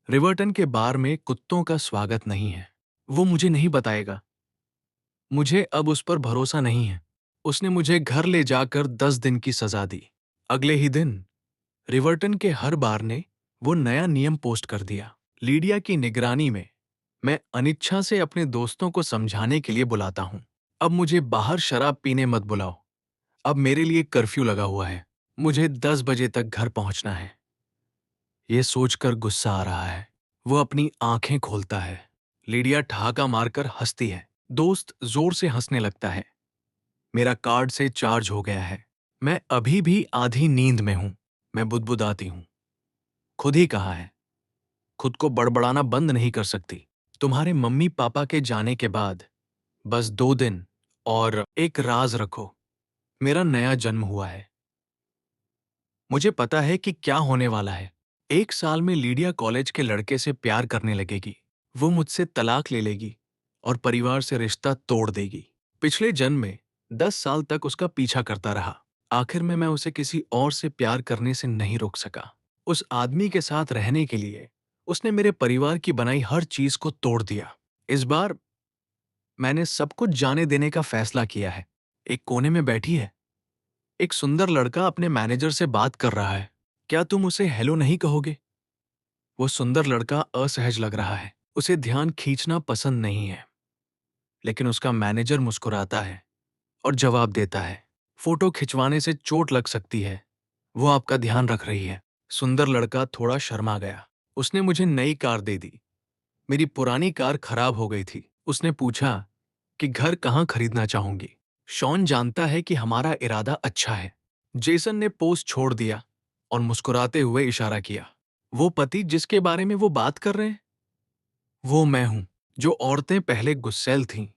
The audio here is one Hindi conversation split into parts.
रिवर्टन के बार में कुत्तों का स्वागत नहीं है। वो मुझे नहीं बताएगा। मुझे अब उस पर भरोसा नहीं है। उसने मुझे घर ले जाकर 10 दिन की सजा दी। अगले ही दिन रिवर्टन के हर बार ने वो नया नियम पोस्ट कर दिया। लीडिया की निगरानी में मैं अनिच्छा से अपने दोस्तों को समझाने के लिए बुलाता हूँ। अब मुझे बाहर शराब पीने मत बुलाओ। अब मेरे लिए कर्फ्यू लगा हुआ है। मुझे 10 बजे तक घर पहुंचना है। ये सोचकर गुस्सा आ रहा है। वो अपनी आंखें खोलता है। लीडिया ठहाका मारकर हंसती है। दोस्त जोर से हंसने लगता है। मेरा कार्ड से चार्ज हो गया है। मैं अभी भी आधी नींद में हूं। मैं बुदबुदाती हूं। खुद ही कहा है, खुद को बड़बड़ाना बंद नहीं कर सकती। तुम्हारे मम्मी पापा के जाने के बाद बस 2 दिन और एक राज रखो। मेरा नया जन्म हुआ है। मुझे पता है कि क्या होने वाला है। 1 साल में लीडिया कॉलेज के लड़के से प्यार करने लगेगी। वो मुझसे तलाक ले लेगी और परिवार से रिश्ता तोड़ देगी। पिछले जन्म में 10 साल तक उसका पीछा करता रहा। आखिर में मैं उसे किसी और से प्यार करने से नहीं रोक सका। उस आदमी के साथ रहने के लिए उसने मेरे परिवार की बनाई हर चीज को तोड़ दिया। इस बार मैंने सब कुछ जाने देने का फैसला किया है। एक कोने में बैठी है। एक सुंदर लड़का अपने मैनेजर से बात कर रहा है। क्या तुम उसे हेलो नहीं कहोगे? वो सुंदर लड़का असहज लग रहा है। उसे ध्यान खींचना पसंद नहीं है। लेकिन उसका मैनेजर मुस्कुराता है और जवाब देता है, फोटो खिंचवाने से चोट लग सकती है। वो आपका ध्यान रख रही है। सुंदर लड़का थोड़ा शर्मा गया। उसने मुझे नई कार दे दी। मेरी पुरानी कार खराब हो गई थी। उसने पूछा कि घर कहाँ खरीदना चाहूंगी। शॉन जानता है कि हमारा इरादा अच्छा है। जेसन ने पोस्ट छोड़ दिया और मुस्कुराते हुए इशारा किया। वो पति जिसके बारे में वो बात कर रहे हैं, वो मैं हूं। जो औरतें पहले गुस्सैल थीं,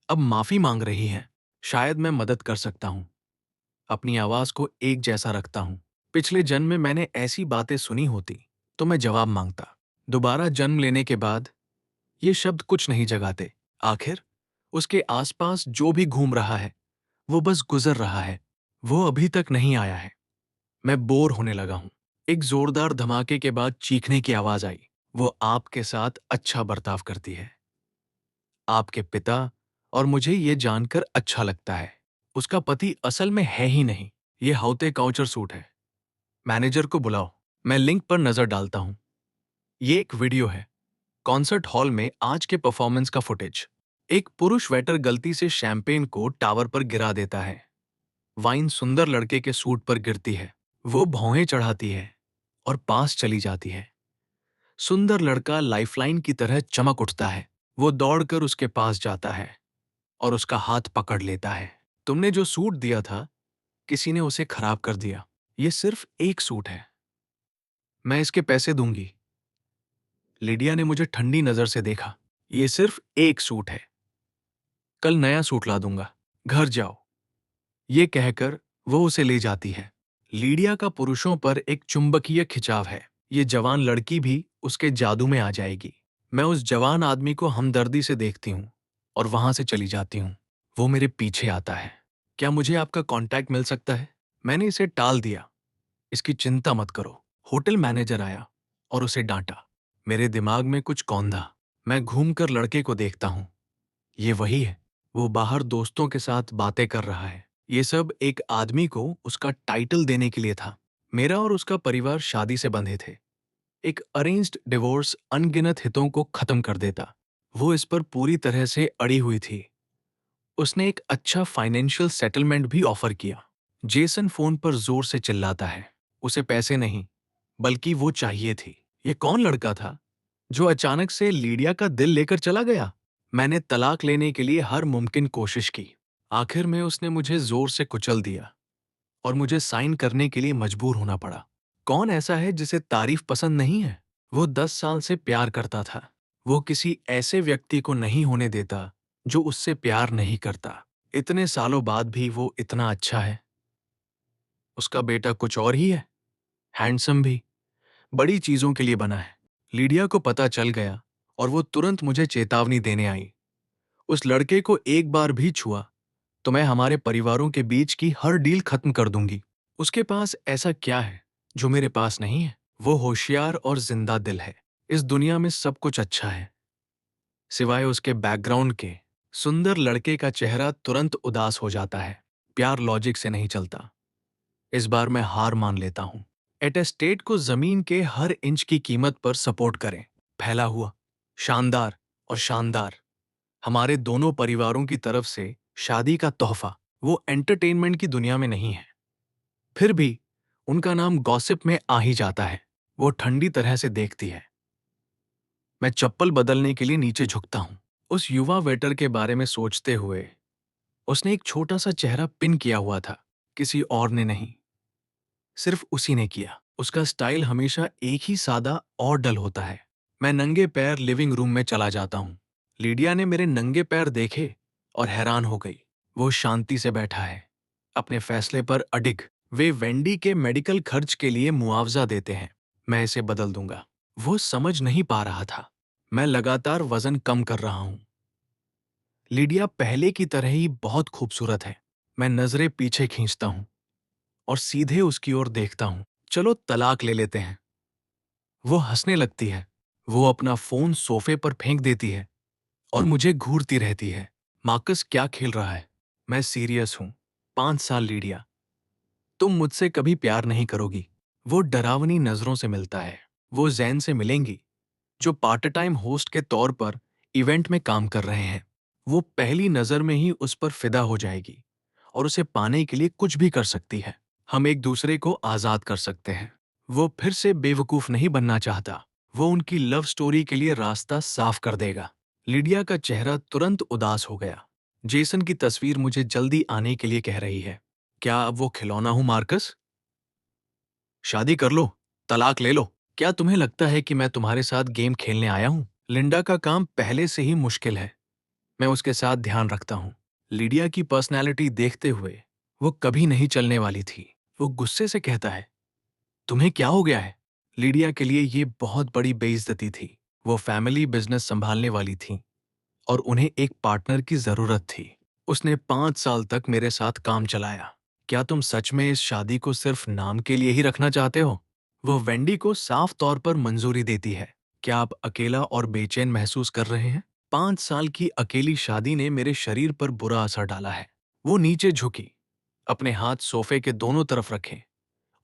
अब माफी मांग रही हैं। शायद मैं मदद कर सकता हूं। अपनी आवाज को एक जैसा रखता हूं। पिछले जन्म में मैंने ऐसी बातें सुनी होती तो मैं जवाब मांगता। दोबारा जन्म लेने के बाद ये शब्द कुछ नहीं जगाते। आखिर उसके आसपास जो भी घूम रहा है वो बस गुजर रहा है। वो अभी तक नहीं आया है। मैं बोर होने लगा हूं। एक जोरदार धमाके के बाद चीखने की आवाज आई। वो आपके साथ अच्छा बर्ताव करती है, आपके पिता, और मुझे ये जानकर अच्छा लगता है। उसका पति असल में है ही नहीं। ये हाउते काउचर सूट है। मैनेजर को बुलाओ। मैं लिंक पर नजर डालता हूं। ये एक वीडियो है। कॉन्सर्ट हॉल में आज के परफॉर्मेंस का फुटेज। एक पुरुष वेटर गलती से शैंपेन को टावर पर गिरा देता है। वाइन सुंदर लड़के के सूट पर गिरती है। वो भौहें चढ़ाती है और पास चली जाती है। सुंदर लड़का लाइफलाइन की तरह चमक उठता है। वो दौड़कर उसके पास जाता है और उसका हाथ पकड़ लेता है। तुमने जो सूट दिया था, किसी ने उसे खराब कर दिया। ये सिर्फ एक सूट है। मैं इसके पैसे दूंगी। लिडिया ने मुझे ठंडी नजर से देखा। ये सिर्फ एक सूट है। कल नया सूट ला दूंगा। घर जाओ। ये कहकर वो उसे ले जाती है। लीडिया का पुरुषों पर एक चुंबकीय खिंचाव है। ये जवान लड़की भी उसके जादू में आ जाएगी। मैं उस जवान आदमी को हमदर्दी से देखती हूँ और वहां से चली जाती हूँ। वो मेरे पीछे आता है। क्या मुझे आपका कांटेक्ट मिल सकता है? मैंने इसे टाल दिया। इसकी चिंता मत करो। होटल मैनेजर आया और उसे डांटा। मेरे दिमाग में कुछ कौंधा। मैं घूमकर लड़के को देखता हूँ। ये वही है। वो बाहर दोस्तों के साथ बातें कर रहा है। ये सब एक आदमी को उसका टाइटल देने के लिए था। मेरा और उसका परिवार शादी से बंधे थे। एक अरेंज्ड डिवोर्स अनगिनत हितों को खत्म कर देता। वो इस पर पूरी तरह से अड़ी हुई थी। उसने एक अच्छा फाइनेंशियल सेटलमेंट भी ऑफर किया। जेसन फोन पर जोर से चिल्लाता है। उसे पैसे नहीं, बल्कि वो चाहिए थी। ये कौन लड़का था जो अचानक से लीडिया का दिल लेकर चला गया? मैंने तलाक लेने के लिए हर मुमकिन कोशिश की। आखिर में उसने मुझे जोर से कुचल दिया और मुझे साइन करने के लिए मजबूर होना पड़ा। कौन ऐसा है जिसे तारीफ पसंद नहीं है? वो 10 साल से प्यार करता था। वो किसी ऐसे व्यक्ति को नहीं होने देता जो उससे प्यार नहीं करता। इतने सालों बाद भी वो इतना अच्छा है। उसका बेटा कुछ और ही है, हैंडसम भी, बड़ी चीजों के लिए बना है। लीडिया को पता चल गया और वो तुरंत मुझे चेतावनी देने आई। उस लड़के को एक बार भी छुआ तो मैं हमारे परिवारों के बीच की हर डील खत्म कर दूंगी। उसके पास ऐसा क्या है जो मेरे पास नहीं है? वो होशियार और जिंदा दिल है। इस दुनिया में सब कुछ अच्छा है सिवाय उसके बैकग्राउंड के। सुंदर लड़के का चेहरा तुरंत उदास हो जाता है। प्यार लॉजिक से नहीं चलता। इस बार मैं हार मान लेता हूं। एटेस्टेट को जमीन के हर इंच की कीमत पर सपोर्ट करें। फैला हुआ, शानदार और शानदार। हमारे दोनों परिवारों की तरफ से शादी का तोहफा। वो एंटरटेनमेंट की दुनिया में नहीं है, फिर भी उनका नाम गॉसिप में आ ही जाता है। वो ठंडी तरह से देखती है। मैं चप्पल बदलने के लिए नीचे झुकता हूं। उस युवा वेटर के बारे में सोचते हुए, उसने एक छोटा सा चेहरा पिन किया हुआ था। किसी और ने नहीं, सिर्फ उसी ने किया। उसका स्टाइल हमेशा एक ही सादा और डल होता है। मैं नंगे पैर लिविंग रूम में चला जाता हूं। लीडिया ने मेरे नंगे पैर देखे और हैरान हो गई। वो शांति से बैठा है, अपने फैसले पर अडिग। वे वेंडी के मेडिकल खर्च के लिए मुआवजा देते हैं। मैं इसे बदल दूंगा। वो समझ नहीं पा रहा था। मैं लगातार वजन कम कर रहा हूं। लीडिया पहले की तरह ही बहुत खूबसूरत है। मैं नजरें पीछे खींचता हूं और सीधे उसकी ओर देखता हूं। चलो तलाक ले लेते हैं। वो हंसने लगती है। वो अपना फोन सोफे पर फेंक देती है और मुझे घूरती रहती है। मार्कस क्या खेल रहा है? मैं सीरियस हूं। 5 साल लीडिया, तुम मुझसे कभी प्यार नहीं करोगी। वो डरावनी नजरों से मिलता है। वो जैन से मिलेंगी, जो पार्ट टाइम होस्ट के तौर पर इवेंट में काम कर रहे हैं। वो पहली नजर में ही उस पर फिदा हो जाएगी और उसे पाने के लिए कुछ भी कर सकती है। हम एक दूसरे को आजाद कर सकते हैं। वो फिर से बेवकूफ नहीं बनना चाहता। वो उनकी लव स्टोरी के लिए रास्ता साफ कर देगा। लिडिया का चेहरा तुरंत उदास हो गया। जेसन की तस्वीर मुझे जल्दी आने के लिए कह रही है। क्या अब वो खिलौना हूं मार्कस? शादी कर लो, तलाक ले लो। क्या तुम्हें लगता है कि मैं तुम्हारे साथ गेम खेलने आया हूं? लिंडा का काम पहले से ही मुश्किल है। मैं उसके साथ ध्यान रखता हूं। लिडिया की पर्सनैलिटी देखते हुए वो कभी नहीं चलने वाली थी। वो गुस्से से कहता है, तुम्हें क्या हो गया है? लिडिया के लिए ये बहुत बड़ी बेइज्जती थी। वो फैमिली बिजनेस संभालने वाली थी और उन्हें एक पार्टनर की जरूरत थी। उसने 5 साल तक मेरे साथ काम चलाया। क्या तुम सच में इस शादी को सिर्फ नाम के लिए ही रखना चाहते हो? वो वेंडी को साफ तौर पर मंजूरी देती है। क्या आप अकेला और बेचैन महसूस कर रहे हैं? 5 साल की अकेली शादी ने मेरे शरीर पर बुरा असर डाला है। वो नीचे झुकी, अपने हाथ सोफे के दोनों तरफ रखे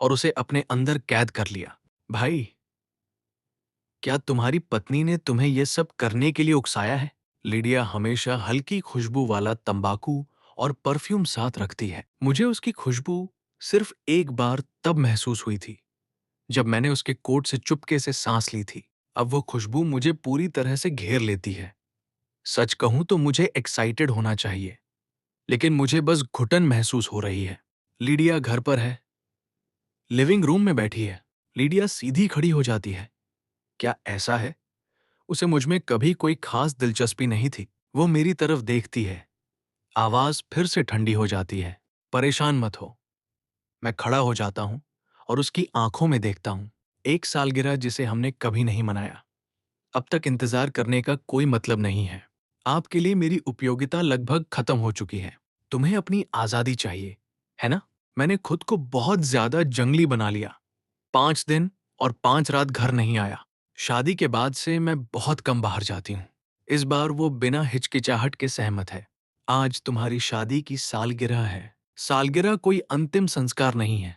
और उसे अपने अंदर कैद कर लिया। भाई, क्या तुम्हारी पत्नी ने तुम्हें यह सब करने के लिए उकसाया है? लिडिया हमेशा हल्की खुशबू वाला तंबाकू और परफ्यूम साथ रखती है। मुझे उसकी खुशबू सिर्फ एक बार तब महसूस हुई थी जब मैंने उसके कोट से चुपके से सांस ली थी। अब वो खुशबू मुझे पूरी तरह से घेर लेती है। सच कहूं तो मुझे एक्साइटेड होना चाहिए, लेकिन मुझे बस घुटन महसूस हो रही है। लिडिया घर पर है, लिविंग रूम में बैठी है। लिडिया सीधी खड़ी हो जाती है। क्या ऐसा है? उसे मुझमें कभी कोई खास दिलचस्पी नहीं थी। वो मेरी तरफ देखती है। आवाज फिर से ठंडी हो जाती है। परेशान मत हो। मैं खड़ा हो जाता हूं और उसकी आंखों में देखता हूं। एक सालगिरह जिसे हमने कभी नहीं मनाया। अब तक इंतजार करने का कोई मतलब नहीं है। आपके लिए मेरी उपयोगिता लगभग खत्म हो चुकी है। तुम्हें अपनी आजादी चाहिए, है ना? मैंने खुद को बहुत ज्यादा जंगली बना लिया। 5 दिन और 5 रात घर नहीं आया। शादी के बाद से मैं बहुत कम बाहर जाती हूँ। इस बार वो बिना हिचकिचाहट के सहमत है। आज तुम्हारी शादी की सालगिरह है। सालगिरह कोई अंतिम संस्कार नहीं है।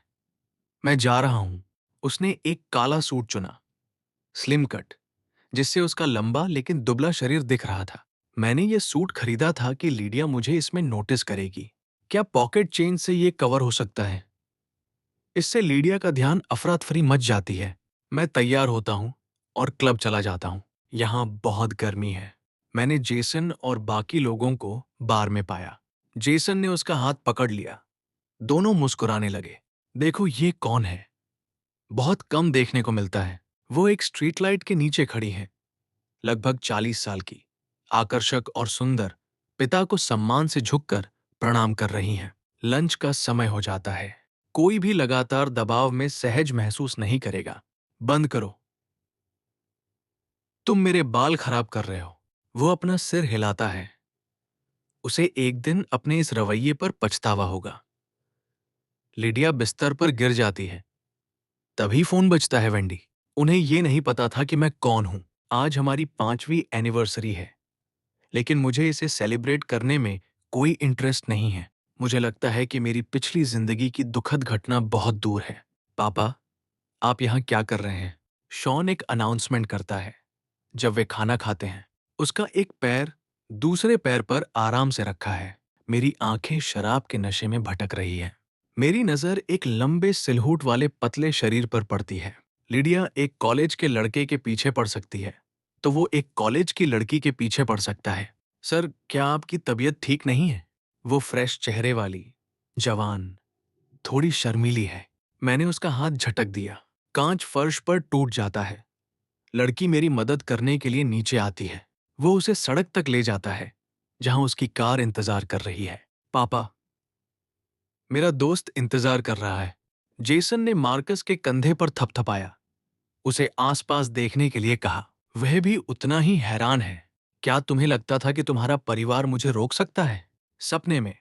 मैं जा रहा हूँ। उसने एक काला सूट चुना, स्लिम कट, जिससे उसका लंबा लेकिन दुबला शरीर दिख रहा था। मैंने ये सूट खरीदा था कि लीडिया मुझे इसमें नोटिस करेगी। क्या पॉकेट चेंज से ये कवर हो सकता है? इससे लीडिया का ध्यान अफरा तफरी मच जाती है। मैं तैयार होता हूँ और क्लब चला जाता हूँ। यहाँ बहुत गर्मी है। मैंने जेसन और बाकी लोगों को बार में पाया। जेसन ने उसका हाथ पकड़ लिया। दोनों मुस्कुराने लगे। देखो ये कौन है? बहुत कम देखने को मिलता है। वो एक स्ट्रीट लाइट के नीचे खड़ी है, लगभग 40 साल की, आकर्षक और सुंदर, पिता को सम्मान से झुककर प्रणाम कर रही हैं। लंच का समय हो जाता है। कोई भी लगातार दबाव में सहज महसूस नहीं करेगा। बंद करो, तुम मेरे बाल खराब कर रहे हो। वो अपना सिर हिलाता है। उसे एक दिन अपने इस रवैये पर पछतावा होगा। लिडिया बिस्तर पर गिर जाती है। तभी फोन बजता है वेंडी। उन्हें ये नहीं पता था कि मैं कौन हूं। आज हमारी 5वीं एनिवर्सरी है, लेकिन मुझे इसे सेलिब्रेट करने में कोई इंटरेस्ट नहीं है। मुझे लगता है कि मेरी पिछली जिंदगी की दुखद घटना बहुत दूर है। पापा, आप यहाँ क्या कर रहे हैं? शॉन एक अनाउंसमेंट करता है जब वे खाना खाते हैं। उसका एक पैर दूसरे पैर पर आराम से रखा है। मेरी आंखें शराब के नशे में भटक रही है। मेरी नजर एक लंबे सिलहूट वाले पतले शरीर पर पड़ती है। लिडिया एक कॉलेज के लड़के के पीछे पड़ सकती है, तो वो एक कॉलेज की लड़की के पीछे पड़ सकता है। सर, क्या आपकी तबीयत ठीक नहीं है? वो फ्रेश चेहरे वाली, जवान, थोड़ी शर्मीली है। मैंने उसका हाथ झटक दिया। कांच फर्श पर टूट जाता है। लड़की मेरी मदद करने के लिए नीचे आती है। वो उसे सड़क तक ले जाता है, जहां उसकी कार इंतजार कर रही है। पापा, मेरा दोस्त इंतजार कर रहा है। जेसन ने मार्कस के कंधे पर थपथपाया, उसे आसपास देखने के लिए कहा। वह भी उतना ही हैरान है। क्या तुम्हें लगता था कि तुम्हारा परिवार मुझे रोक सकता है? सपने में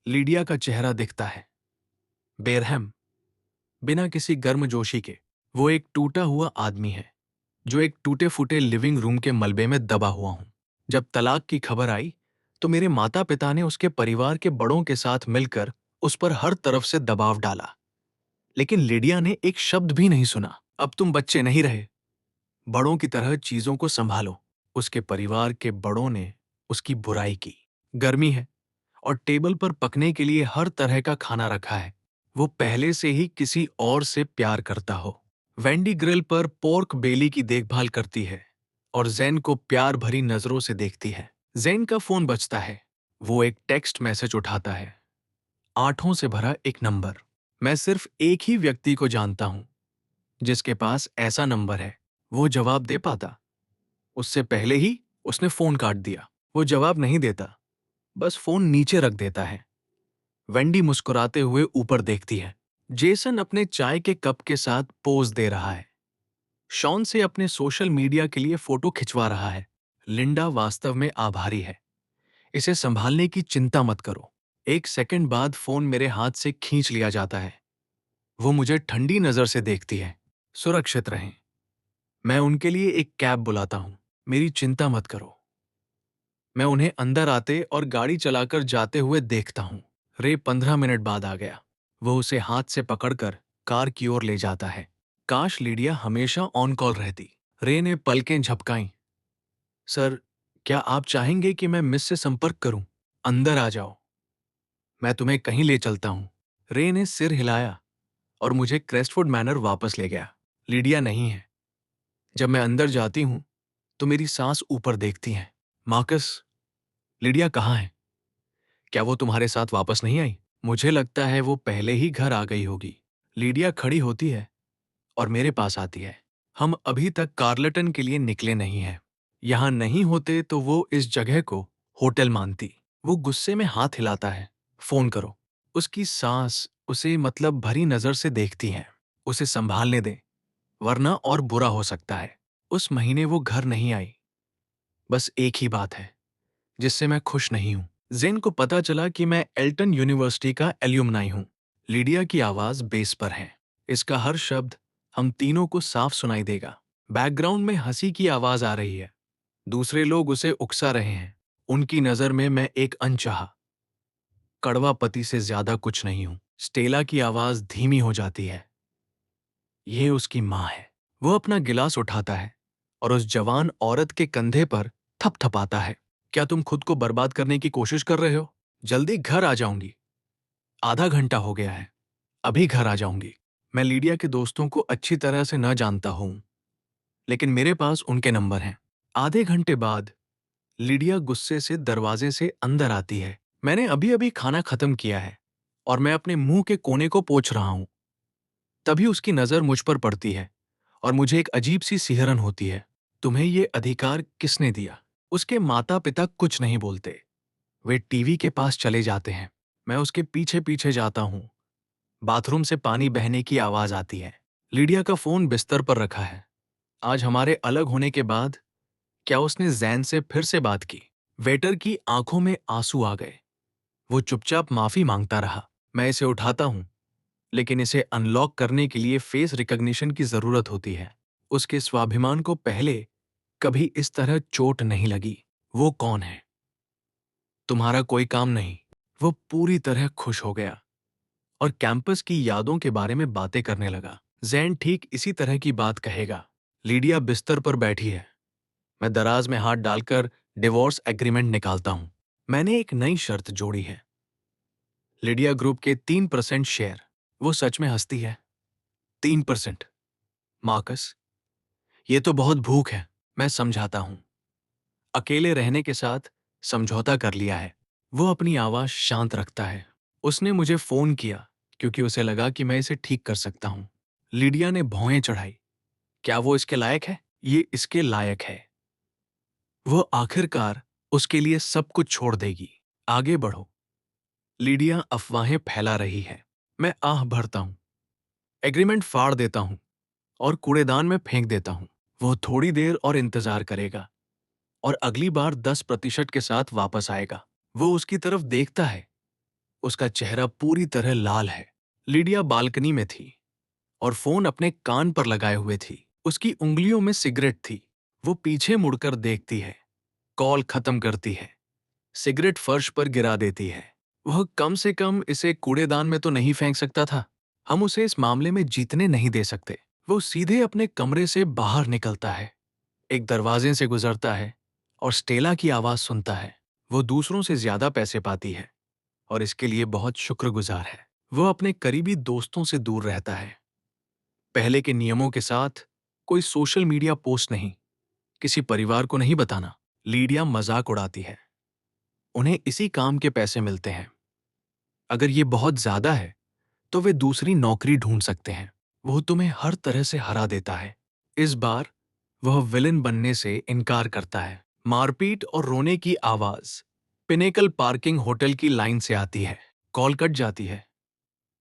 लीडिया का चेहरा दिखता है, बेरहम, बिना किसी गर्मजोशी के। वो एक टूटा हुआ आदमी है, जो एक टूटे फूटे लिविंग रूम के मलबे में दबा हुआ हूं। जब तलाक की खबर आई, तो मेरे माता पिता ने उसके परिवार के बड़ों के साथ मिलकर उस पर हर तरफ से दबाव डाला, लेकिन लिडिया ने एक शब्द भी नहीं सुना। अब तुम बच्चे नहीं रहे, बड़ों की तरह चीजों को संभालो। उसके परिवार के बड़ों ने उसकी बुराई की। गर्मी है और टेबल पर पकने के लिए हर तरह का खाना रखा है। वो पहले से ही किसी और से प्यार करता हो। वेंडी ग्रिल पर पोर्क बेली की देखभाल करती है और जैन को प्यार भरी नजरों से देखती है। जैन का फोन बजता है। वो एक टेक्स्ट मैसेज उठाता है, आठों से भरा एक नंबर। मैं सिर्फ एक ही व्यक्ति को जानता हूं जिसके पास ऐसा नंबर है। वो जवाब दे पाता। उससे पहले ही उसने फोन काट दिया। वो जवाब नहीं देता, बस फोन नीचे रख देता है। वेंडी मुस्कुराते हुए ऊपर देखती है। जेसन अपने चाय के कप के साथ पोज दे रहा है। शॉन से अपने सोशल मीडिया के लिए फोटो खिंचवा रहा है। लिंडा वास्तव में आभारी है। इसे संभालने की चिंता मत करो। एक सेकंड बाद फोन मेरे हाथ से खींच लिया जाता है। वो मुझे ठंडी नजर से देखती है। सुरक्षित रहें। मैं उनके लिए एक कैब बुलाता हूं। मेरी चिंता मत करो। मैं उन्हें अंदर आते और गाड़ी चलाकर जाते हुए देखता हूं। रे 15 मिनट बाद आ गया। वो उसे हाथ से पकड़कर कार की ओर ले जाता है। काश लीडिया हमेशा ऑन कॉल रहती। रे ने पलकें झपकाईं। सर, क्या आप चाहेंगे कि मैं मिस से संपर्क करूं? अंदर आ जाओ, मैं तुम्हें कहीं ले चलता हूं। रे ने सिर हिलाया और मुझे क्रेस्टवुड मैनर वापस ले गया। लीडिया नहीं है। जब मैं अंदर जाती हूं, तो मेरी सांस ऊपर देखती है। मार्कस, लीडिया कहाँ है? क्या वो तुम्हारे साथ वापस नहीं आई? मुझे लगता है वो पहले ही घर आ गई होगी। लीडिया खड़ी होती है और मेरे पास आती है। हम अभी तक कार्लटन के लिए निकले नहीं हैं। यहाँ नहीं होते तो वो इस जगह को होटल मानती। वो गुस्से में हाथ हिलाता है। फोन करो। उसकी सांस उसे मतलब भरी नजर से देखती है। उसे संभालने दे, वरना और बुरा हो सकता है। उस महीने वो घर नहीं आई। बस एक ही बात है जिससे मैं खुश नहीं हूं। जेन को पता चला कि मैं एल्टन यूनिवर्सिटी का एल्यूमनाई हूं। लीडिया की आवाज बेस पर है। इसका हर शब्द हम तीनों को साफ सुनाई देगा। बैकग्राउंड में हंसी की आवाज आ रही है। दूसरे लोग उसे उकसा रहे हैं। उनकी नजर में मैं एक अनचाहा, कड़वा पति से ज्यादा कुछ नहीं हूं। स्टेला की आवाज धीमी हो जाती है। ये उसकी माँ है। वो अपना गिलास उठाता है और उस जवान औरत के कंधे पर थपथपाता है। क्या तुम खुद को बर्बाद करने की कोशिश कर रहे हो? जल्दी घर आ जाऊंगी। आधा घंटा हो गया है। अभी घर आ जाऊंगी। मैं लीडिया के दोस्तों को अच्छी तरह से न जानता हूं, लेकिन मेरे पास उनके नंबर हैं। आधे घंटे बाद लीडिया गुस्से से दरवाजे से अंदर आती है। मैंने अभी अभी खाना खत्म किया है और मैं अपने मुंह के कोने को पोंछ रहा हूं। तभी उसकी नजर मुझ पर पड़ती है और मुझे एक अजीब सी सिहरन होती है। तुम्हें ये अधिकार किसने दिया? उसके माता पिता कुछ नहीं बोलते। वे टीवी के पास चले जाते हैं। मैं उसके पीछे पीछे जाता हूं। बाथरूम से पानी बहने की आवाज आती है। लीडिया का फोन बिस्तर पर रखा है। आज हमारे अलग होने के बाद क्या उसने जैन से फिर से बात की? वेटर की आंखों में आंसू आ गए। वो चुपचाप माफी मांगता रहा। मैं इसे उठाता हूं, लेकिन इसे अनलॉक करने के लिए फेस रिकॉग्निशन की जरूरत होती है। उसके स्वाभिमान को पहले कभी इस तरह चोट नहीं लगी। वो कौन है? तुम्हारा कोई काम नहीं। वो पूरी तरह खुश हो गया और कैंपस की यादों के बारे में बातें करने लगा। जैन ठीक इसी तरह की बात कहेगा। लीडिया बिस्तर पर बैठी है। मैं दराज में हाथ डालकर डिवोर्स एग्रीमेंट निकालता हूं। मैंने एक नई शर्त जोड़ी है, लीडिया ग्रुप के 3% शेयर। वो सच में हंसती है। 3%? मार्कस, ये तो बहुत भूख है। मैं समझाता हूं। अकेले रहने के साथ समझौता कर लिया है। वो अपनी आवाज शांत रखता है। उसने मुझे फोन किया क्योंकि उसे लगा कि मैं इसे ठीक कर सकता हूं। लीडिया ने भौएं चढ़ाई। क्या वो इसके लायक है? ये इसके लायक है। वो आखिरकार उसके लिए सब कुछ छोड़ देगी। आगे बढ़ो। लीडिया अफवाहें फैला रही है। मैं आह भरता हूं, एग्रीमेंट फाड़ देता हूं और कूड़ेदान में फेंक देता हूं। वो थोड़ी देर और इंतजार करेगा और अगली बार 10% के साथ वापस आएगा। वो उसकी तरफ देखता है। उसका चेहरा पूरी तरह लाल है। लीडिया बालकनी में थी और फोन अपने कान पर लगाए हुए थी। उसकी उंगलियों में सिगरेट थी। वो पीछे मुड़कर देखती है, कॉल खत्म करती है, सिगरेट फर्श पर गिरा देती है। वह कम से कम इसे कूड़ेदान में तो नहीं फेंक सकता था। हम उसे इस मामले में जीतने नहीं दे सकते। वो सीधे अपने कमरे से बाहर निकलता है, एक दरवाजे से गुजरता है और स्टेला की आवाज सुनता है। वो दूसरों से ज्यादा पैसे पाती है और इसके लिए बहुत शुक्रगुजार है। वो अपने करीबी दोस्तों से दूर रहता है, पहले के नियमों के साथ। कोई सोशल मीडिया पोस्ट नहीं, किसी परिवार को नहीं बताना। लीडिया मजाक उड़ाती है। उन्हें इसी काम के पैसे मिलते हैं। अगर ये बहुत ज्यादा है तो वे दूसरी नौकरी ढूंढ सकते हैं। वो तुम्हें हर तरह से हरा देता है। इस बार वह विलेन बनने से इनकार करता है। मारपीट और रोने की आवाज पिनेकल पार्किंग होटल की लाइन से आती है। कॉल कट जाती है।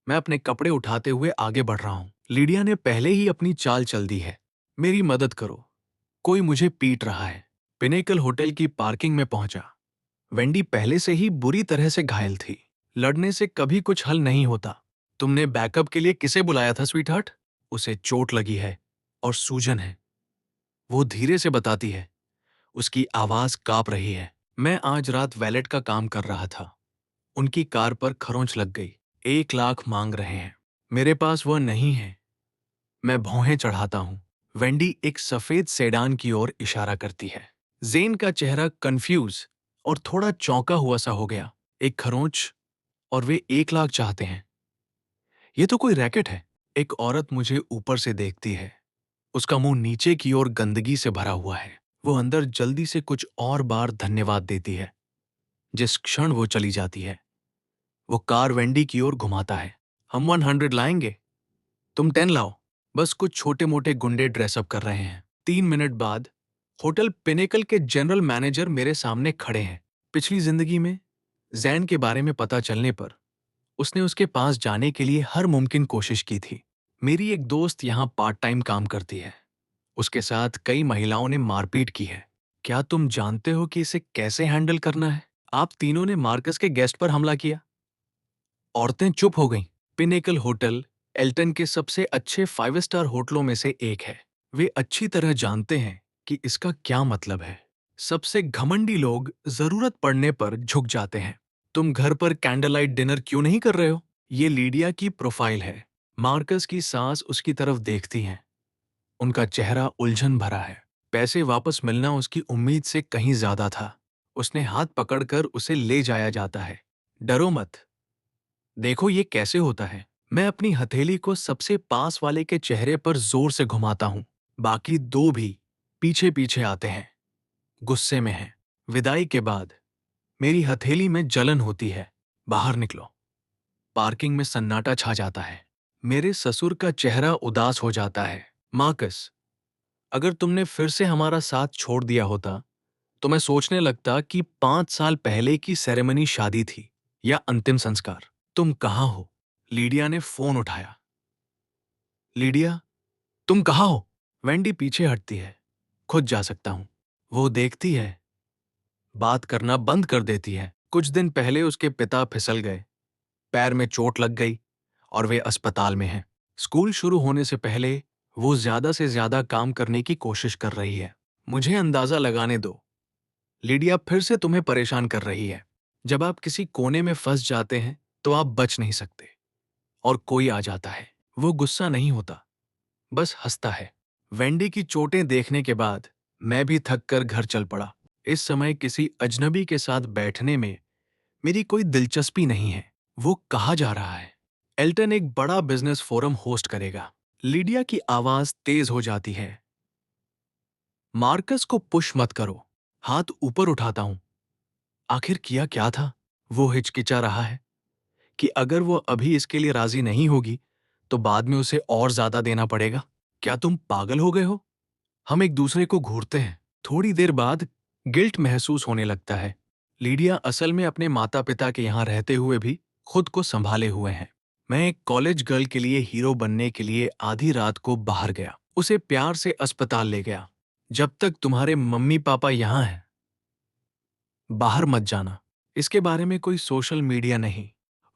मैं अपने कपड़े उठाते हुए आगे बढ़ रहा हूं। लीडिया ने पहले ही अपनी चाल चल दी है। मेरी मदद करो, कोई मुझे पीट रहा है। पिनेकल होटल की पार्किंग में पहुंचा। वेंडी पहले से ही बुरी तरह से घायल थी। लड़ने से कभी कुछ हल नहीं होता। तुमने बैकअप के लिए किसे बुलाया था स्वीटहार्ट? उसे चोट लगी है और सूजन है, वो धीरे से बताती है। उसकी आवाज कांप रही है। मैं आज रात वैलेट का काम कर रहा था। उनकी कार पर खरोंच लग गई। 1 लाख मांग रहे हैं। मेरे पास वह नहीं है। मैं भौहें चढ़ाता हूं। वेंडी एक सफेद सेडान की ओर इशारा करती है। जेन का चेहरा कंफ्यूज और थोड़ा चौंका हुआ सा हो गया। एक खरोंच और वे 1 लाख चाहते हैं। ये तो कोई रैकेट है। एक औरत मुझे ऊपर से देखती है। उसका मुंह नीचे की ओर गंदगी से भरा हुआ है। वो अंदर जल्दी से कुछ और बार धन्यवाद देती है। जिस क्षण वो चली जाती है, वो कार वेंडी की ओर घुमाता है। हम 100 लाएंगे, तुम 10 लाओ। बस कुछ छोटे मोटे गुंडे ड्रेसअप कर रहे हैं। 3 मिनट बाद होटल पिनेकल के जनरल मैनेजर मेरे सामने खड़े हैं। पिछली जिंदगी में जैन के बारे में पता चलने पर उसने उसके पास जाने के लिए हर मुमकिन कोशिश की थी। मेरी एक दोस्त यहाँ पार्ट टाइम काम करती है। उसके साथ कई महिलाओं ने मारपीट की है। क्या तुम जानते हो कि इसे कैसे हैंडल करना है? आप तीनों ने मार्कस के गेस्ट पर हमला किया। औरतें चुप हो गईं। पिनेकल होटल एल्टन के सबसे अच्छे 5 स्टार होटलों में से एक है। वे अच्छी तरह जानते हैं कि इसका क्या मतलब है। सबसे घमंडी लोग जरूरत पड़ने पर झुक जाते हैं। तुम घर पर कैंडल लाइट डिनर क्यों नहीं कर रहे हो? ये लीडिया की प्रोफाइल है। मार्कस की सास उसकी तरफ देखती हैं। उनका चेहरा उलझन भरा है। पैसे वापस मिलना उसकी उम्मीद से कहीं ज्यादा था। उसने हाथ पकड़कर उसे ले जाया जाता है। डरो मत, देखो ये कैसे होता है। मैं अपनी हथेली को सबसे पास वाले के चेहरे पर जोर से घुमाता हूं। बाकी दो भी पीछे पीछे आते हैं, गुस्से में हैं। विदाई के बाद मेरी हथेली में जलन होती है। बाहर निकलो। पार्किंग में सन्नाटा छा जाता है। मेरे ससुर का चेहरा उदास हो जाता है। मार्कस, अगर तुमने फिर से हमारा साथ छोड़ दिया होता तो मैं सोचने लगता कि 5 साल पहले की सेरेमनी शादी थी या अंतिम संस्कार। तुम कहाँ हो? लीडिया ने फोन उठाया। लीडिया, तुम कहाँ हो? वेंडी पीछे हटती है। खुद जा सकता हूं। वो देखती है, बात करना बंद कर देती है। कुछ दिन पहले उसके पिता फिसल गए, पैर में चोट लग गई और वे अस्पताल में हैं। स्कूल शुरू होने से पहले वो ज्यादा से ज्यादा काम करने की कोशिश कर रही है। मुझे अंदाजा लगाने दो, लीडिया फिर से तुम्हें परेशान कर रही है। जब आप किसी कोने में फंस जाते हैं तो आप बच नहीं सकते, और कोई आ जाता है। वो गुस्सा नहीं होता, बस हंसता है। वेंडी की चोटें देखने के बाद मैं भी थक कर घर चल पड़ा। इस समय किसी अजनबी के साथ बैठने में मेरी कोई दिलचस्पी नहीं है। वो कहा जा रहा है, एल्टन एक बड़ा बिजनेस फोरम होस्ट करेगा। लीडिया की आवाज तेज हो जाती है। मार्कस को पुश मत करो। हाथ ऊपर उठाता हूं। आखिर किया क्या था? वो हिचकिचा रहा है कि अगर वो अभी इसके लिए राजी नहीं होगी तो बाद में उसे और ज्यादा देना पड़ेगा। क्या तुम पागल हो गए हो? हम एक दूसरे को घूरते हैं। थोड़ी देर बाद गिल्ट महसूस होने लगता है। लीडिया असल में अपने माता पिता के यहाँ रहते हुए भी खुद को संभाले हुए हैं। मैं एक कॉलेज गर्ल के लिए हीरो बनने के लिए आधी रात को बाहर गया, उसे प्यार से अस्पताल ले गया। जब तक तुम्हारे मम्मी पापा यहाँ हैं, बाहर मत जाना। इसके बारे में कोई सोशल मीडिया नहीं।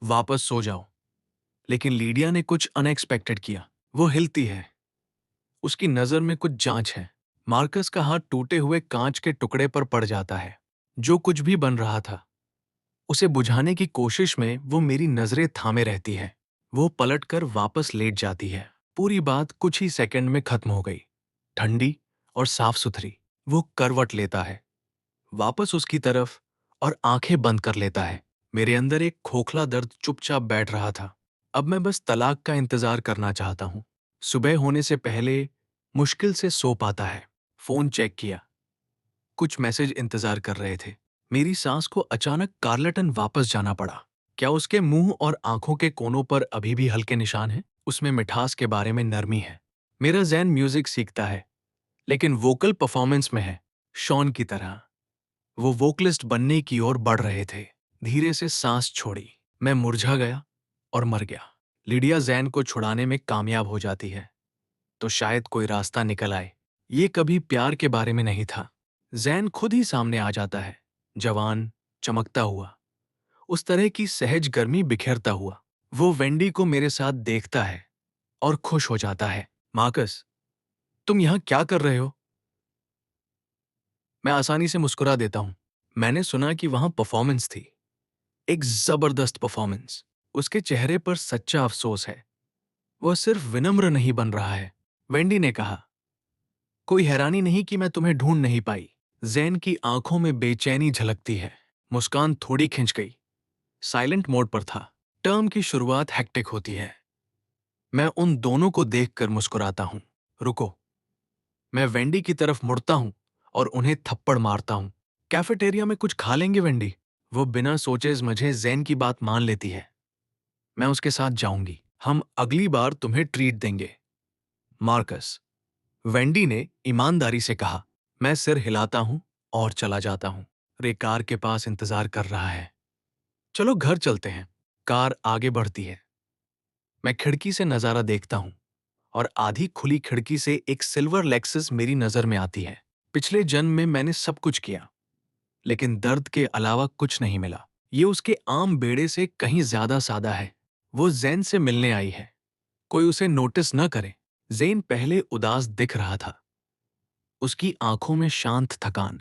वापस सो जाओ। लेकिन लीडिया ने कुछ अनएक्सपेक्टेड किया। वो हिलती है। उसकी नजर में कुछ जांच है। मार्कस का हाथ टूटे हुए कांच के टुकड़े पर पड़ जाता है। जो कुछ भी बन रहा था, उसे बुझाने की कोशिश में वो मेरी नजरें थामे रहती है। वो पलटकर वापस लेट जाती है। पूरी बात कुछ ही सेकंड में खत्म हो गई, ठंडी और साफ सुथरी। वो करवट लेता है वापस उसकी तरफ और आंखें बंद कर लेता है। मेरे अंदर एक खोखला दर्द चुपचाप बैठ रहा था। अब मैं बस तलाक का इंतजार करना चाहता हूं। सुबह होने से पहले मुश्किल से सो पाता है। फोन चेक किया, कुछ मैसेज इंतजार कर रहे थे। मेरी सांस को अचानक कार्लेटन वापस जाना पड़ा। क्या उसके मुंह और आंखों के कोनों पर अभी भी हल्के निशान हैं? उसमें मिठास के बारे में नरमी है। मेरा जैन म्यूजिक सीखता है, लेकिन वोकल परफॉर्मेंस में है, शॉन की तरह। वो वोकलिस्ट बनने की ओर बढ़ रहे थे। धीरे से सांस छोड़ी। मैं मुरझा गया और मर गया। लिडिया जैन को छुड़ाने में कामयाब हो जाती है तो शायद कोई रास्ता निकल आए। ये कभी प्यार के बारे में नहीं था। जैन खुद ही सामने आ जाता है, जवान, चमकता हुआ, उस तरह की सहज गर्मी बिखेरता हुआ। वो वेंडी को मेरे साथ देखता है और खुश हो जाता है। मार्कस, तुम यहां क्या कर रहे हो? मैं आसानी से मुस्कुरा देता हूं। मैंने सुना कि वहां परफॉर्मेंस थी, एक जबरदस्त परफॉर्मेंस। उसके चेहरे पर सच्चा अफसोस है। वह सिर्फ विनम्र नहीं बन रहा है। वेंडी ने कहा, कोई हैरानी नहीं कि मैं तुम्हें ढूंढ नहीं पाई। जैन की आंखों में बेचैनी झलकती है। मुस्कान थोड़ी खिंच गई। साइलेंट मोड पर था। टर्म की शुरुआत हेक्टिक होती है। मैं उन दोनों को देखकर मुस्कुराता हूं। रुको। मैं वेंडी की तरफ मुड़ता हूं और उन्हें थप्पड़ मारता हूं। कैफेटेरिया में कुछ खा लेंगे वेंडी? वो बिना सोचे समझे जैन की बात मान लेती है। मैं उसके साथ जाऊंगी। हम अगली बार तुम्हें ट्रीट देंगे, मार्कस, वेंडी ने ईमानदारी से कहा। मैं सिर हिलाता हूं और चला जाता हूं। रे कार के पास इंतजार कर रहा है। चलो घर चलते हैं। कार आगे बढ़ती है। मैं खिड़की से नजारा देखता हूं और आधी खुली खिड़की से एक सिल्वर लेक्सस मेरी नजर में आती है। पिछले जन्म में मैंने सब कुछ किया, लेकिन दर्द के अलावा कुछ नहीं मिला। ये उसके आम बेड़े से कहीं ज्यादा सादा है। वो जैन से मिलने आई है। कोई उसे नोटिस न करे। जैन पहले उदास दिख रहा था। उसकी आंखों में शांत थकान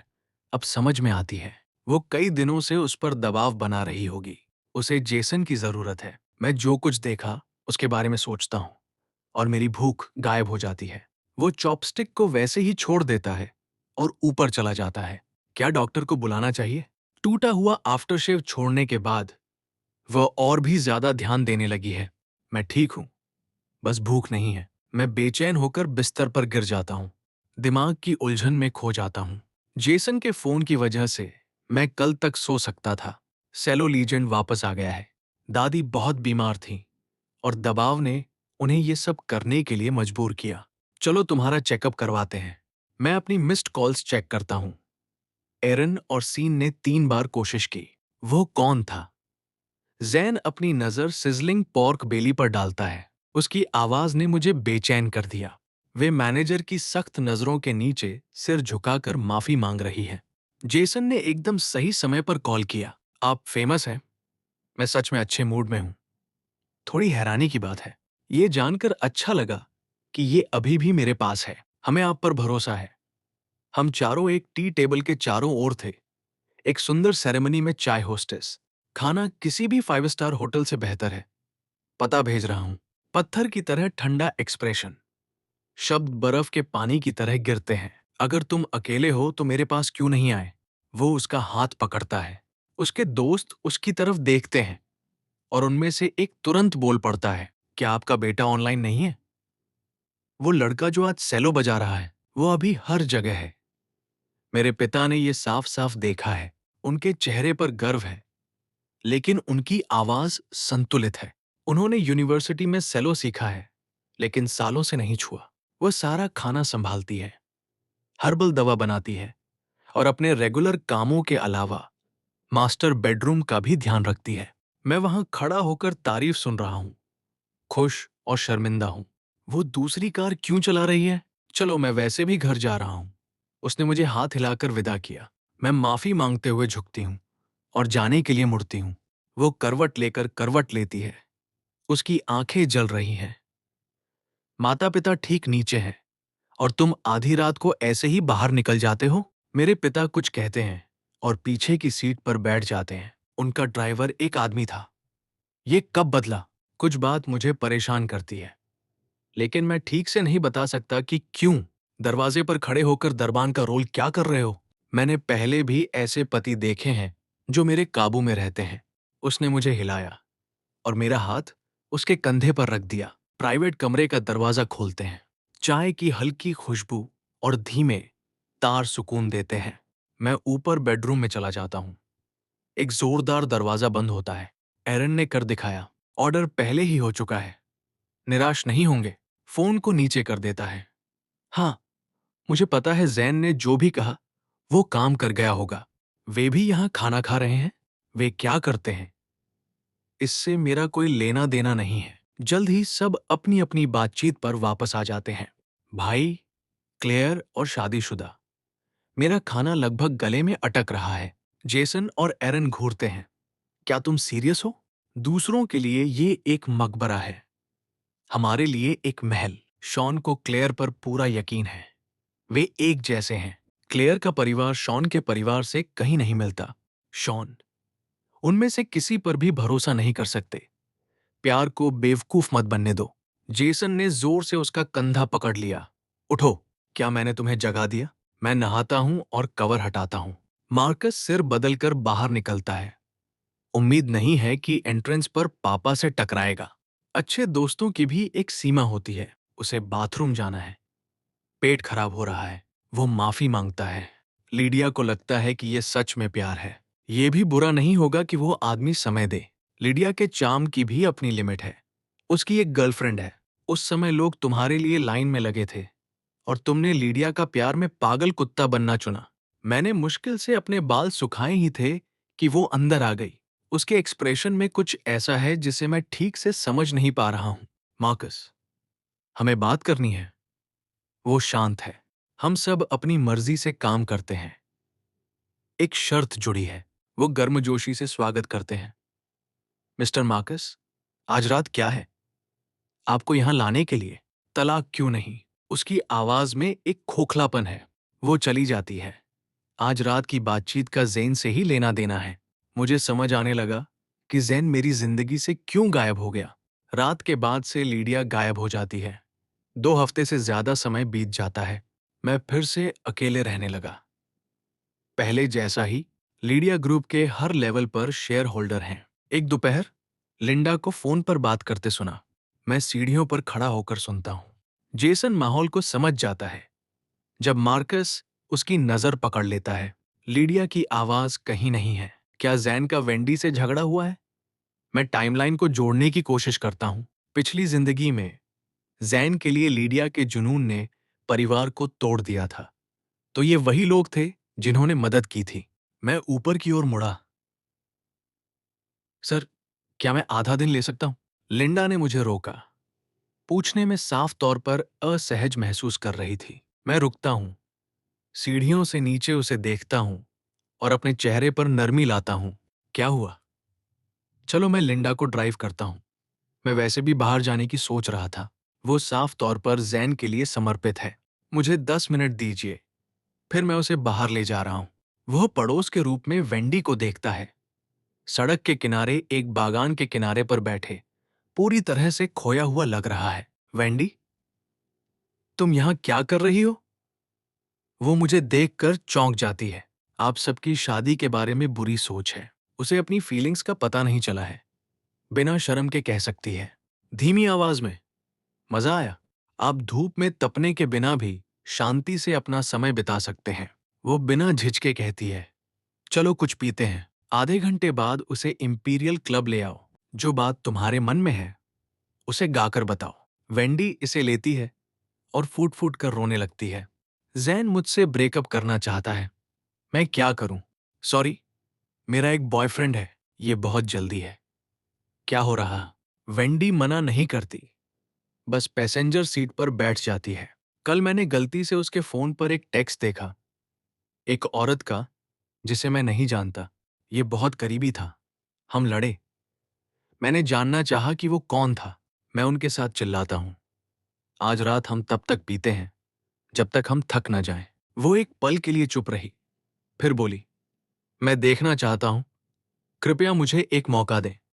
अब समझ में आती है। वो कई दिनों से उस पर दबाव बना रही होगी। उसे जेसन की जरूरत है। मैं जो कुछ देखा उसके बारे में सोचता हूं और मेरी भूख गायब हो जाती है। वो चॉपस्टिक को वैसे ही छोड़ देता है और ऊपर चला जाता है। क्या डॉक्टर को बुलाना चाहिए? टूटा हुआ आफ्टरशेव छोड़ने के बाद वह और भी ज्यादा ध्यान देने लगी है। मैं ठीक हूं, बस भूख नहीं है। मैं बेचैन होकर बिस्तर पर गिर जाता हूं, दिमाग की उलझन में खो जाता हूं। जेसन के फोन की वजह से मैं कल तक सो सकता था। सेलो लीजेंड वापस आ गया है। दादी बहुत बीमार थी और दबाव ने उन्हें ये सब करने के लिए मजबूर किया। चलो तुम्हारा चेकअप करवाते हैं। मैं अपनी मिस्ड कॉल्स चेक करता हूं। एरन और सीन ने 3 बार कोशिश की। वो कौन था? जैन अपनी नजर सिजलिंग पॉर्क बेली पर डालता है। उसकी आवाज ने मुझे बेचैन कर दिया। वे मैनेजर की सख्त नजरों के नीचे सिर झुकाकर माफी मांग रही है। जेसन ने एकदम सही समय पर कॉल किया। आप फेमस हैं। मैं सच में अच्छे मूड में हूं। थोड़ी हैरानी की बात है, ये जानकर अच्छा लगा कि ये अभी भी मेरे पास है। हमें आप पर भरोसा है। हम चारों एक टी टेबल के चारों ओर थे। एक सुंदर सेरेमनी में चाय होस्टेस। खाना किसी भी 5 स्टार होटल से बेहतर है। पता भेज रहा हूं। पत्थर की तरह ठंडा एक्सप्रेशन। शब्द बर्फ के पानी की तरह गिरते हैं। अगर तुम अकेले हो तो मेरे पास क्यों नहीं आए? वो उसका हाथ पकड़ता है। उसके दोस्त उसकी तरफ देखते हैं और उनमें से एक तुरंत बोल पड़ता है, क्या आपका बेटा ऑनलाइन नहीं है? वो लड़का जो आज सेलो बजा रहा है, वो अभी हर जगह है। मेरे पिता ने ये साफ साफ देखा है। उनके चेहरे पर गर्व है, लेकिन उनकी आवाज संतुलित है। उन्होंने यूनिवर्सिटी में सेलो सीखा है, लेकिन सालों से नहीं छुआ। वह सारा खाना संभालती है, हर्बल दवा बनाती है और अपने रेगुलर कामों के अलावा मास्टर बेडरूम का भी ध्यान रखती है। मैं वहां खड़ा होकर तारीफ सुन रहा हूं, खुश और शर्मिंदा हूं। वो दूसरी कार क्यों चला रही है? चलो, मैं वैसे भी घर जा रहा हूं। उसने मुझे हाथ हिलाकर विदा किया। मैं माफी मांगते हुए झुकती हूं और जाने के लिए मुड़ती हूं। वो करवट लेकर करवट लेती है। उसकी आंखें जल रही हैं। माता पिता ठीक नीचे हैं और तुम आधी रात को ऐसे ही बाहर निकल जाते हो? मेरे पिता कुछ कहते हैं और पीछे की सीट पर बैठ जाते हैं। उनका ड्राइवर एक आदमी था। ये कब बदला? कुछ बात मुझे परेशान करती है, लेकिन मैं ठीक से नहीं बता सकता कि क्यों। दरवाजे पर खड़े होकर दरबान का रोल क्या कर रहे हो? मैंने पहले भी ऐसे पति देखे हैं जो मेरे काबू में रहते हैं। उसने मुझे हिलाया और मेरा हाथ उसके कंधे पर रख दिया। प्राइवेट कमरे का दरवाजा खोलते हैं। चाय की हल्की खुशबू और धीमे तार सुकून देते हैं। मैं ऊपर बेडरूम में चला जाता हूं। एक जोरदार दरवाजा बंद होता है। एरन ने कर दिखाया। ऑर्डर पहले ही हो चुका है। निराश नहीं होंगे। फोन को नीचे कर देता है। हाँ, मुझे पता है जैन ने जो भी कहा वो काम कर गया होगा। वे भी यहाँ खाना खा रहे हैं। वे क्या करते हैं, इससे मेरा कोई लेना देना नहीं है। जल्द ही सब अपनी अपनी बातचीत पर वापस आ जाते हैं। भाई, क्लेयर और शादीशुदा। मेरा खाना लगभग गले में अटक रहा है। जेसन और एरन घूरते हैं। क्या तुम सीरियस हो? दूसरों के लिए ये एक मकबरा है, हमारे लिए एक महल। शॉन को क्लेयर पर पूरा यकीन है। वे एक जैसे हैं। क्लेयर का परिवार शॉन के परिवार से कहीं नहीं मिलता। शॉन, उनमें से किसी पर भी भरोसा नहीं कर सकते। प्यार को बेवकूफ मत बनने दो। जेसन ने जोर से उसका कंधा पकड़ लिया। उठो, क्या मैंने तुम्हें जगा दिया? मैं नहाता हूं और कवर हटाता हूं। मार्कस सिर बदलकर बाहर निकलता है। उम्मीद नहीं है कि एंट्रेंस पर पापा से टकराएगा। अच्छे दोस्तों की भी एक सीमा होती है। उसे बाथरूम जाना है, पेट खराब हो रहा है। वो माफी मांगता है। लीडिया को लगता है कि ये सच में प्यार है। ये भी बुरा नहीं होगा कि वो आदमी समय दे। लीडिया के चार्म की भी अपनी लिमिट है। उसकी एक गर्लफ्रेंड है। उस समय लोग तुम्हारे लिए लाइन में लगे थे और तुमने लीडिया का प्यार में पागल कुत्ता बनना चुना। मैंने मुश्किल से अपने बाल सुखाए ही थे कि वो अंदर आ गई। उसके एक्सप्रेशन में कुछ ऐसा है जिसे मैं ठीक से समझ नहीं पा रहा हूं। मार्कस, हमें बात करनी है। वो शांत है। हम सब अपनी मर्जी से काम करते हैं। एक शर्त जुड़ी है। वो गर्मजोशी से स्वागत करते हैं। मिस्टर मार्कस, आज रात क्या है? आपको यहां लाने के लिए। तलाक क्यों नहीं? उसकी आवाज में एक खोखलापन है। वो चली जाती है। आज रात की बातचीत का जैन से ही लेना देना है। मुझे समझ आने लगा कि जैन मेरी जिंदगी से क्यों गायब हो गया। रात के बाद से लीडिया गायब हो जाती है। 2 हफ्ते से ज्यादा समय बीत जाता है। मैं फिर से अकेले रहने लगा। पहले जैसा ही। लीडिया ग्रुप के हर लेवल पर शेयर होल्डर हैं। एक दोपहर लिंडा को फोन पर बात करते सुना। मैं सीढ़ियों पर खड़ा होकर सुनता हूं। जेसन माहौल को समझ जाता है। जब मार्कस उसकी नजर पकड़ लेता है, लीडिया की आवाज कहीं नहीं है। क्या जैन का वेंडी से झगड़ा हुआ है? मैं टाइमलाइन को जोड़ने की कोशिश करता हूं। पिछली जिंदगी में जैन के लिए लीडिया के जुनून ने परिवार को तोड़ दिया था। तो ये वही लोग थे जिन्होंने मदद की थी। मैं ऊपर की ओर मुड़ा। सर, क्या मैं आधा दिन ले सकता हूं? लिंडा ने मुझे रोका। पूछने में साफ तौर पर असहज महसूस कर रही थी। मैं रुकता हूं, सीढ़ियों से नीचे उसे देखता हूं और अपने चेहरे पर नरमी लाता हूं। क्या हुआ? चलो, मैं लिंडा को ड्राइव करता हूं। मैं वैसे भी बाहर जाने की सोच रहा था। वो साफ तौर पर जैन के लिए समर्पित है। मुझे 10 मिनट दीजिए, फिर मैं उसे बाहर ले जा रहा हूं। वह पड़ोस के रूप में वेंडी को देखता है, सड़क के किनारे एक बागान के किनारे पर बैठे, पूरी तरह से खोया हुआ लग रहा है। वेंडी, तुम यहां क्या कर रही हो? वो मुझे देखकर चौंक जाती है। आप सबकी शादी के बारे में बुरी सोच है। उसे अपनी फीलिंग्स का पता नहीं चला है। बिना शर्म के कह सकती है, धीमी आवाज में, मजा आया? आप धूप में तपने के बिना भी शांति से अपना समय बिता सकते हैं। वो बिना झिझके कहती है, चलो कुछ पीते हैं। आधे घंटे बाद उसे इंपीरियल क्लब ले आओ। जो बात तुम्हारे मन में है उसे गाकर बताओ। वेंडी इसे लेती है और फूट फूट कर रोने लगती है। जैन मुझसे ब्रेकअप करना चाहता है। मैं क्या करूं? सॉरी, मेरा एक बॉयफ्रेंड है। ये बहुत जल्दी है। क्या हो रहा? वेंडी मना नहीं करती, बस पैसेंजर सीट पर बैठ जाती है। कल मैंने गलती से उसके फोन पर एक टेक्स्ट देखा, एक औरत का जिसे मैं नहीं जानता। ये बहुत करीबी था। हम लड़े। मैंने जानना चाहा कि वो कौन था। मैं उनके साथ चिल्लाता हूं, आज रात हम तब तक पीते हैं जब तक हम थक न जाएं। वो एक पल के लिए चुप रही, फिर बोली, मैं देखना चाहता हूं, कृपया मुझे एक मौका दें।